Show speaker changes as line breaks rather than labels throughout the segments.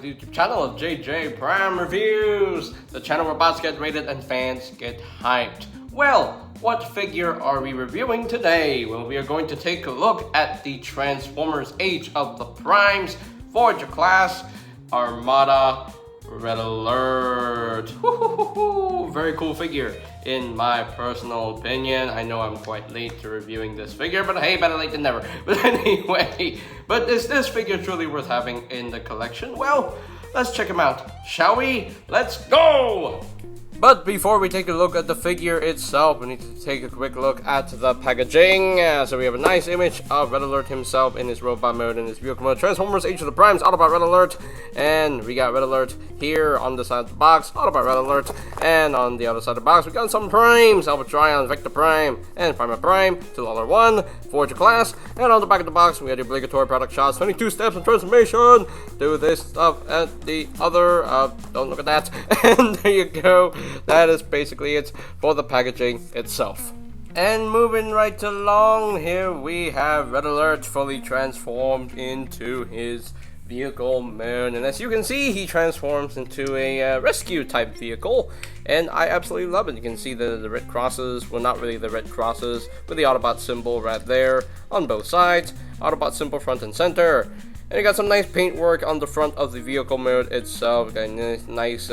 the YouTube channel of JJ Prime Reviews, the channel where bots get rated and fans get hyped. Well, what figure are we reviewing today? Well, we are going to take a look at the Transformers Age of the Primes Voyager class Armada Red Alert. Very cool figure in my personal opinion. I know I'm quite late to reviewing this figure, but hey, better late than never. But anyway, but is this figure truly worth having in the collection? Well, let's check him out, shall we? Let's go! But before we take a look at the figure itself, we need to take a quick look at the packaging. So we have a nice image of Red Alert himself in his robot mode, in his vehicle mode. Transformers Age of the Primes, Autobot Red Alert. And we got Red Alert here on the side of the box, Autobot Red Alert. And on the other side of the box, we got some Primes, Alpha Trion, Vector Prime, and Prima Prime, $2.1, Voyager class. And on the back of the box, we got the obligatory product shots, 22 steps of transformation. Do this stuff and the other, don't look at that. And there you go. That is basically it for the packaging itself. And moving right along, here we have Red Alert fully transformed into his vehicle mode. And as you can see, he transforms into a rescue type vehicle. And I absolutely love it. You can see the red crosses, well, not really the red crosses, but the Autobot symbol right there on both sides. Autobot symbol front and center. And you got some nice paintwork on the front of the vehicle mode itself. Got a nice,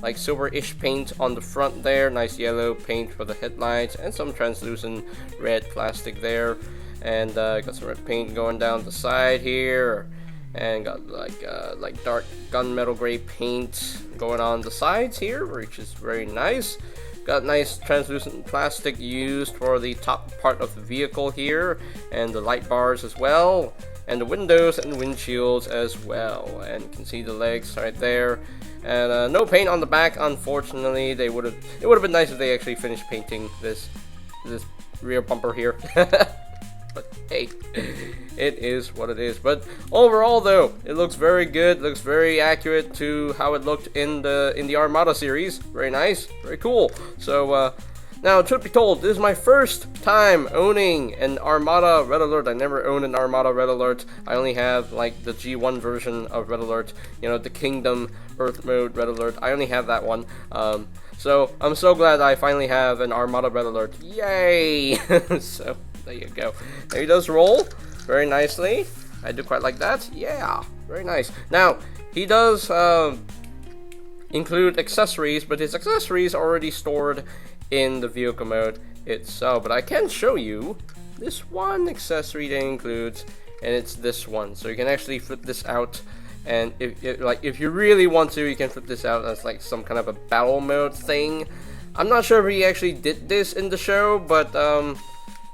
like silver-ish paint on the front there. Nice yellow paint for the headlights, and some translucent red plastic there. And got some red paint going down the side here, and got like dark gunmetal gray paint going on the sides here, which is very nice. Got nice translucent plastic used for the top part of the vehicle here, and the light bars as well. And the windows and windshields as well, and you can see the legs right there. And no paint on the back, unfortunately. It would have been nice if they actually finished painting this rear bumper here. But hey, it is what it is. But overall, though, it looks very good. Looks very accurate to how it looked in the Armada series. Very nice, very cool. So now, truth be told, this is my first time owning an Armada Red Alert. I never owned an Armada Red Alert. I only have, like, the G1 version of Red Alert. You know, the Kingdom Earth mode Red Alert. I only have that one. So, I'm so glad I finally have an Armada Red Alert. Yay! So, there you go. There he does roll very nicely. I do quite like that. Yeah, very nice. Now, he does include accessories, but his accessories are already stored in the vehicle mode itself. But I can show you this one accessory that includes, and it's this one. So you can actually flip this out, and if you really want to, you can flip this out as like some kind of a battle mode thing. I'm not sure if he actually did this in the show, but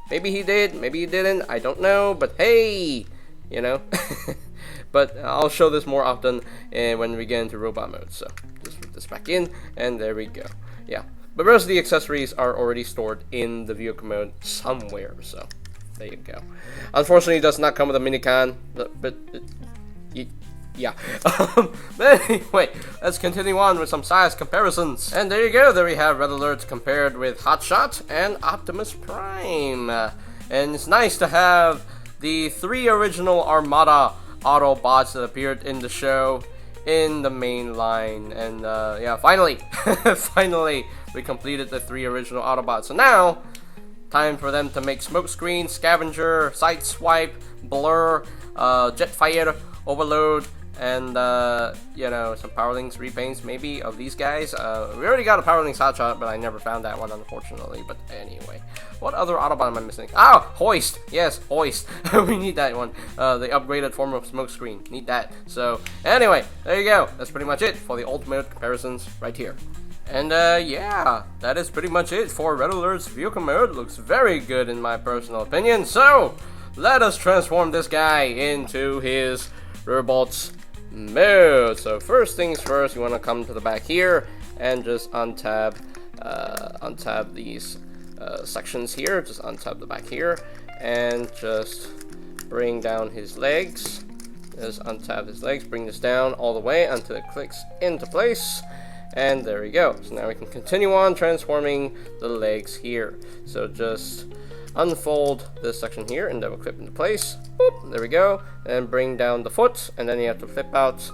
maybe he did, maybe he didn't, I don't know. But hey, you know. But I'll show this more often when we get into robot mode. So just put this back in, and there we go. Yeah. But the rest of the accessories are already stored in the vehicle mode somewhere, so there you go. Unfortunately, it does not come with a minican, but yeah. But anyway, let's continue on with some size comparisons. And there you go, there we have Red Alert compared with Hotshot and Optimus Prime. And it's nice to have the 3 original Armada Autobots that appeared in the show in the main line. And yeah, finally, finally, we completed the 3 original Autobots. So now, time for them to make Smokescreen, Scavenger, Sideswipe, Blur, Jetfire, Overload, and you know, some Powerlings repaints maybe of these guys. We already got a Powerlings Hotshot, but I never found that one, unfortunately. But anyway, what other Autobot am I missing? Ah, Hoist. Yes, Hoist. We need that one. The upgraded form of Smokescreen. Need that. So anyway, there you go. That's pretty much it for the ultimate comparisons right here. And yeah, that is pretty much it for Red Alert's vehicle mode. Looks very good in my personal opinion. So let us transform this guy into his robots mode. So first things first, you want to come to the back here and just untab these sections here. Just untab the back here and just bring down his legs. Just untab his legs, bring this down all the way until it clicks into place. And there we go. So now we can continue on transforming the legs here. So just unfold this section here and that will clip into place. Boop, there we go. And bring down the foot, and then you have to flip out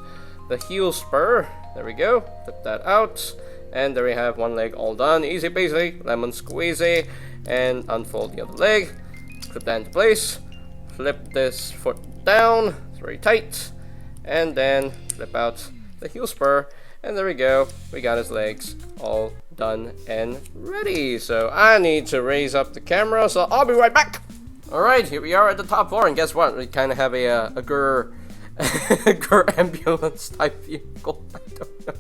the heel spur. There we go. Flip that out. And there we have one leg all done. Easy peasy, lemon squeezy. And unfold the other leg. Clip that into place. Flip this foot down. It's very tight. And then flip out the heel spur. And there we go. We got his legs all done and ready. So I need to raise up the camera. So I'll be right back. Alright, here we are at the top floor. And guess what? We kind of have a Gur ambulance type vehicle. I don't know.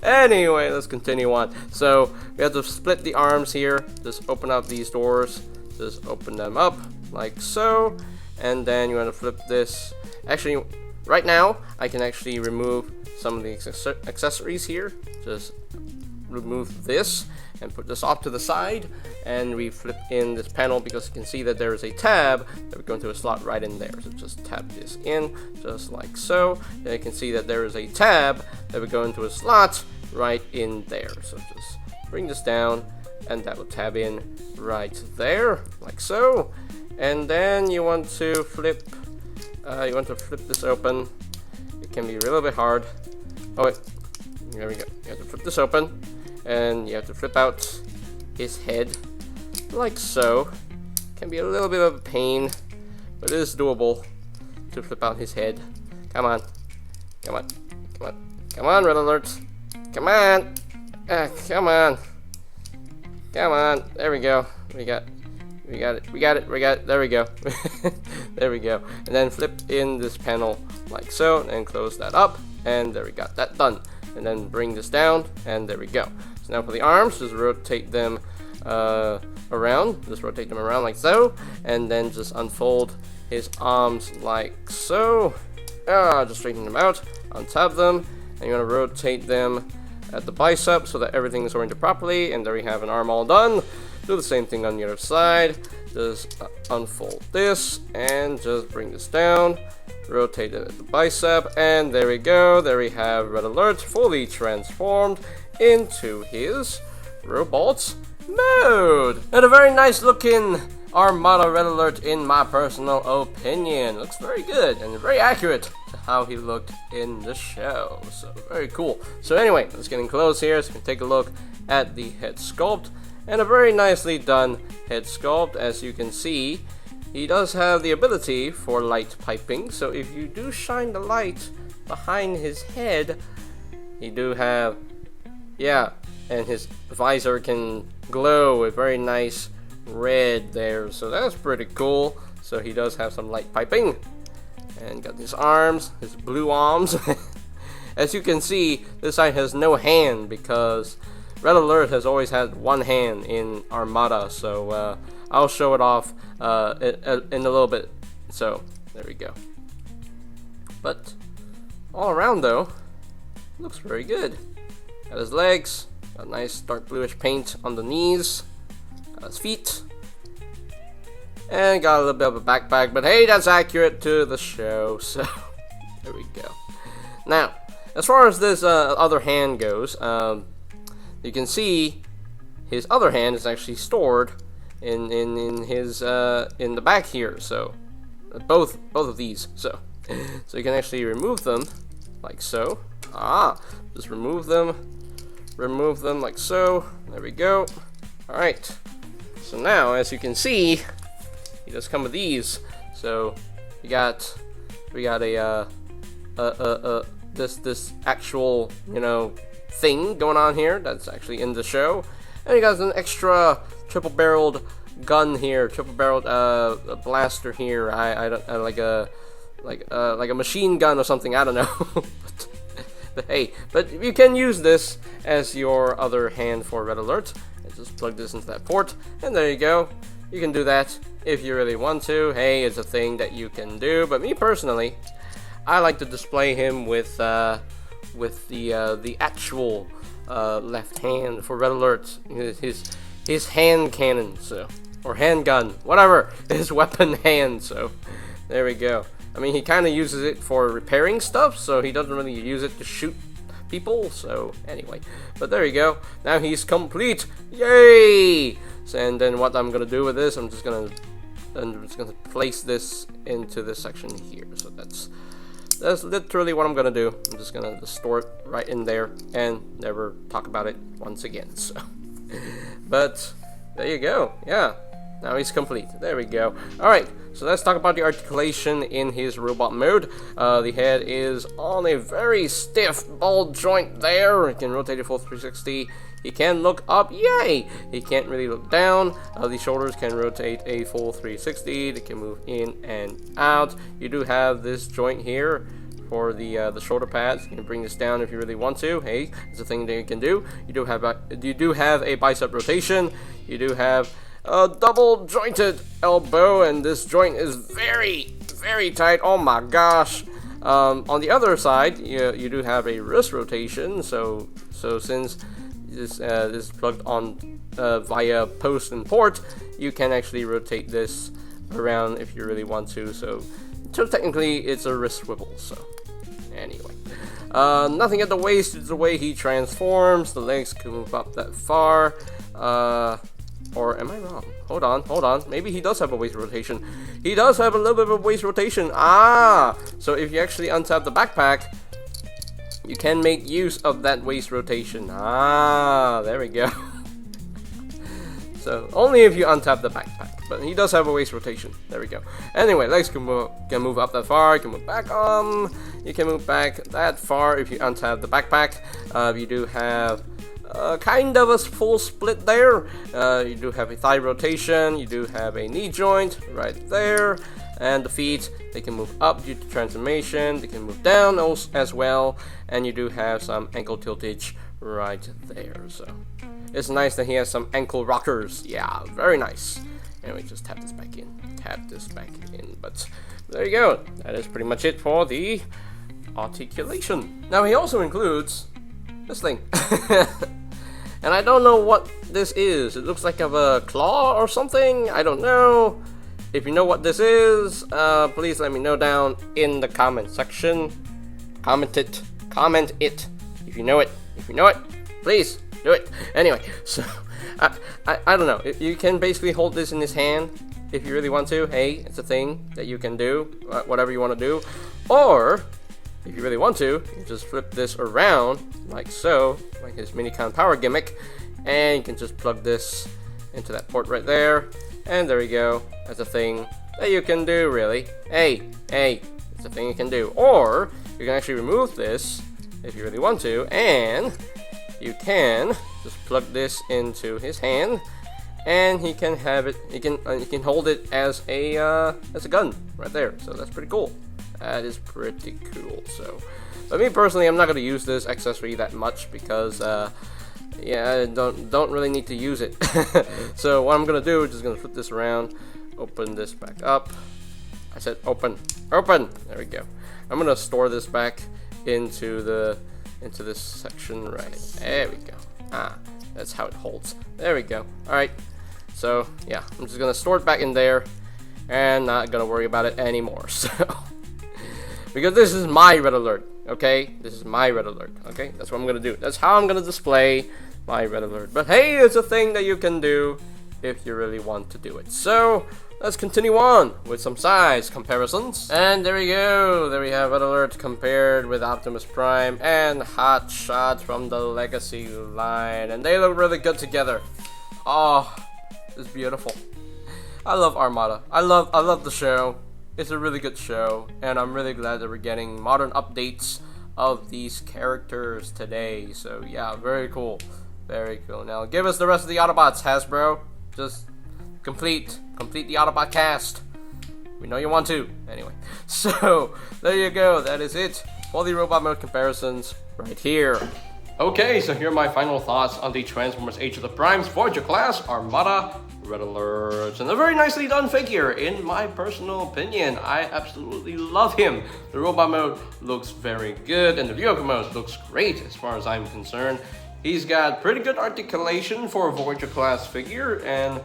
Anyway, let's continue on. So we have to split the arms here. Just open up these doors. Just open them up like so. And then you want to flip this. Actually, right now I can actually remove some of the accessories here. Just remove this and put this off to the side, and we flip in this panel because you can see that there is a tab that would go into a slot right in there. So just tap this in just like so. Then you can see that there is a tab that would go into a slot right in there. So just bring this down and that will tab in right there like so. And then you want to flip this open. It can be a little bit hard. Oh wait, there we go. You have to flip this open, and you have to flip out his head like so. Can be a little bit of a pain, but it is doable to flip out his head. Come on, come on, come on, come on, Red Alert, come on, come on, come on. There we go. We got it. There we go. There we go. And then flip in this panel like so, and close that up. And there we got that done. And then bring this down, and there we go. So now for the arms, just rotate them around. Just rotate them around like so, and then just unfold his arms like so. Just straighten them out, untap them, and you want to rotate them at the bicep so that everything is oriented properly. And there we have an arm all done. Do the same thing on the other side. Just unfold this and just bring this down. Rotate it at the bicep, and there we go. There we have Red Alert fully transformed into his robot mode. And a very nice looking Armada Red Alert in my personal opinion. Looks very good and very accurate to how he looked in the show. So very cool. So anyway, let's get in close here so we can take a look at the head sculpt. And a very nicely done head sculpt. As you can see, he does have the ability for light piping, so if you do shine the light behind his head, he do have, and his visor can glow with very nice red there, so that's pretty cool. So he does have some light piping, and got his arms, his blue arms. As you can see, this side has no hand because Red Alert has always had one hand in Armada, so I'll show it off in a little bit. So there we go. But all around though, looks very good. Got his legs, got nice dark bluish paint on the knees, got his feet, and got a little bit of a backpack. But hey, that's accurate to the show. So there we go. Now, as far as this other hand goes, you can see his other hand is actually stored in the back here. So both of these. So you can actually remove them like so. Just remove them like so. There we go. All right. So now, as you can see, he does come with these. So we got this actual, thing going on here that's actually in the show, and you got an extra triple-barreled gun here, triple-barreled blaster here. I like a machine gun or something. I don't know. but hey, you can use this as your other hand for Red Alert. Just plug this into that port, and there you go. You can do that if you really want to. Hey, it's a thing that you can do. But me personally, I like to display him with the actual left hand for Red Alert, his hand cannon, so, or handgun, whatever, his weapon hand. So there we go. I mean, he kind of uses it for repairing stuff, so he doesn't really use it to shoot people. So anyway, but there you go. Now he's complete. Yay! So, and then what I'm gonna do with this, I'm just gonna place this into this section here. So that's that's literally what I'm gonna do. I'm just gonna store it right in there and never talk about it once again. So, but there you go. Yeah, now he's complete. There we go. All right, so let's talk about the articulation in his robot mode. The head is on a very stiff ball joint there. It can rotate a full 360. He can look up, yay! He can't really look down. The shoulders can rotate a full 360. They can move in and out. You do have this joint here for the shoulder pads. You can bring this down if you really want to. Hey, it's a thing that you can do. You do have a bicep rotation. You do have a double jointed elbow, and this joint is very, very tight. Oh my gosh! On the other side, you do have a wrist rotation. So since this is plugged on via post and port, you can actually rotate this around if you really want to. So technically, it's a wrist swivel. So anyway, nothing at the waist is the way he transforms. The legs can move up that far. Or am I wrong? Hold on. Maybe he does have a waist rotation. He does have a little bit of a waist rotation. Ah! So if you actually untap the backpack, you can make use of that waist rotation. Ah, there we go. So only if you untap the backpack, but he does have a waist rotation. There we go. Anyway, legs can move up that far. You can move back. You can move back that far if you untap the backpack. You do have kind of a full split there. You do have a thigh rotation. You do have a knee joint right there. And the feet, they can move up due to transformation. They can move down also as well. And you do have some ankle tiltage right there. So it's nice that he has some ankle rockers. Yeah, very nice. Anyway, just tap this back in. But there you go. That is pretty much it for the articulation. Now he also includes this thing. And I don't know what this is. It looks like a claw or something. I don't know. If you know what this is, please let me know down in the comment section. Comment it. If you know it. Please do it. Anyway, so I don't know. You can basically hold this in his hand if you really want to. Hey, it's a thing that you can do. Whatever you want to do. Or if you really want to, you just flip this around like so, like his Minicon power gimmick, and you can just plug this into that port right there. And there we go. That's a thing that you can do, really. Hey, it's a thing you can do. Or you can actually remove this if you really want to, and you can just plug this into his hand, and he can have it. He can hold it as a gun right there. So that's pretty cool. That is pretty cool. So, but me personally, I'm not going to use this accessory that much because yeah, I don't really need to use it. So what I'm gonna do is just gonna flip this around, open this back up. I said open. There we go. I'm gonna store this back into this section right. There we go. Ah, that's how it holds. There we go. All right. So yeah, I'm just gonna store it back in there, and not gonna worry about it anymore. So because this is my red alert. Okay, this is my red alert. Okay, that's what I'm gonna do. That's how I'm gonna display my red alert. But hey, it's a thing that you can do if you really want to do it. So let's continue on with some size comparisons. And there we go. There we have red alert compared with Optimus Prime and Hot Shot from the Legacy line, and they look really good together. Oh, it's beautiful. I love Armada. I love the show. It's a really good show, and I'm really glad that we're getting modern updates of these characters today. So yeah, very cool. Now give us the rest of the Autobots, Hasbro. Just complete the Autobot cast. We know you want to. Anyway, so there you go. That is it for the robot mode comparisons right here. Okay, so here are my final thoughts on the Transformers Age of the Primes Voyager class Armada red alerts, and a very nicely done figure in my personal opinion. I absolutely love him. The robot mode looks very good, and the vehicle mode looks great as far as I'm concerned. He's got pretty good articulation for a Voyager class figure, and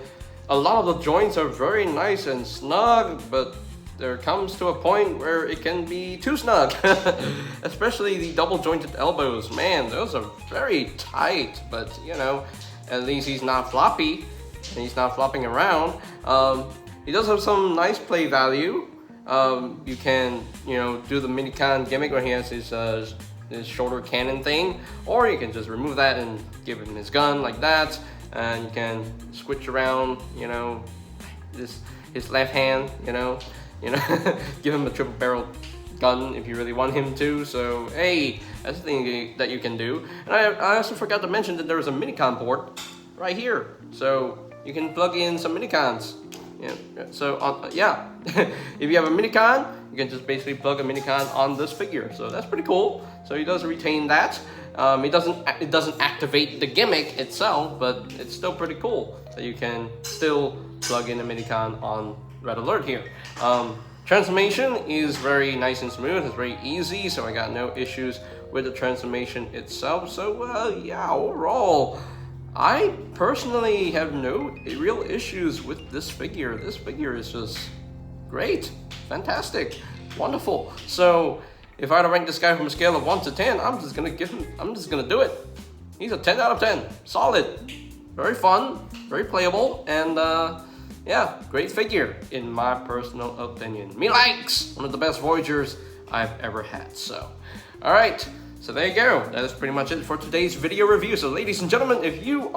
a lot of the joints are very nice and snug, but there comes to a point where it can be too snug. Especially the double jointed elbows. Man, those are very tight, but you know, at least he's not floppy and he's not flopping around. He does have some nice play value. You can, do the minicon gimmick where he has his shoulder cannon thing, or you can just remove that and give him his gun like that, and you can switch around, his left hand, give him a triple barrel gun if you really want him to. So hey, that's the thing that you can do. And I also forgot to mention that there was a minicon port right here, so you can plug in some minicons. So if you have a minicon, you can just basically plug a minicon on this figure. So that's pretty cool. So he does retain that. It doesn't activate the gimmick itself, but it's still pretty cool that you can still plug in a minicon on redalert here. Transformation is very nice and smooth. It's very easy, so I got no issues with the transformation itself. So overall, I personally have no real issues with this figure. This figure is just great, fantastic, wonderful. So if I had to rank this guy from a scale of 1 to 10, I'm just gonna do it. He's a 10 out of 10, solid, very fun, very playable, and great figure in my personal opinion. Me likes, one of the best Voyagers I've ever had. So, all right. So there you go. That is pretty much it for today's video review. So ladies and gentlemen, if you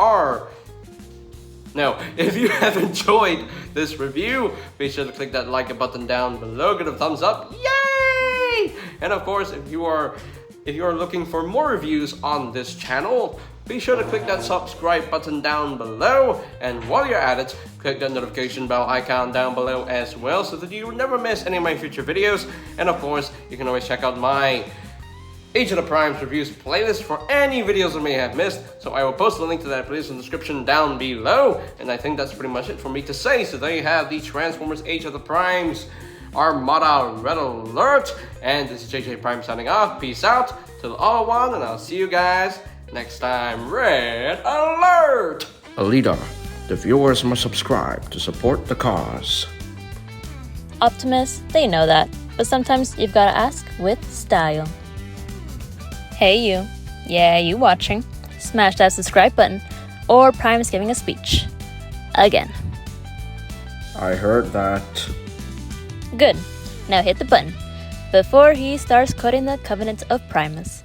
have enjoyed this review, be sure to click that like button down below, give it a thumbs up. Yay! And of course, if you are looking for more reviews on this channel, be sure to click that subscribe button down below. And while you're at it, click that notification bell icon down below as well, so that you will never miss any of my future videos. And of course, you can always check out my Age of the Primes reviews playlist for any videos I may have missed. So I will post the link to that playlist in the description down below. And I think that's pretty much it for me to say. So there you have the Transformers Age of the Primes Armada redalert. And this is JJ Prime signing off. Peace out till all one, and I'll see you guys next time. Red alert!
A leader. The viewers must subscribe to support the cause.
Optimus, they know that, but sometimes you've gotta ask with style. Hey you. Yeah, you watching. Smash that subscribe button, or Prime is giving a speech. Again.
I heard that.
Good. Now hit the button before he starts cutting the covenant of Primus.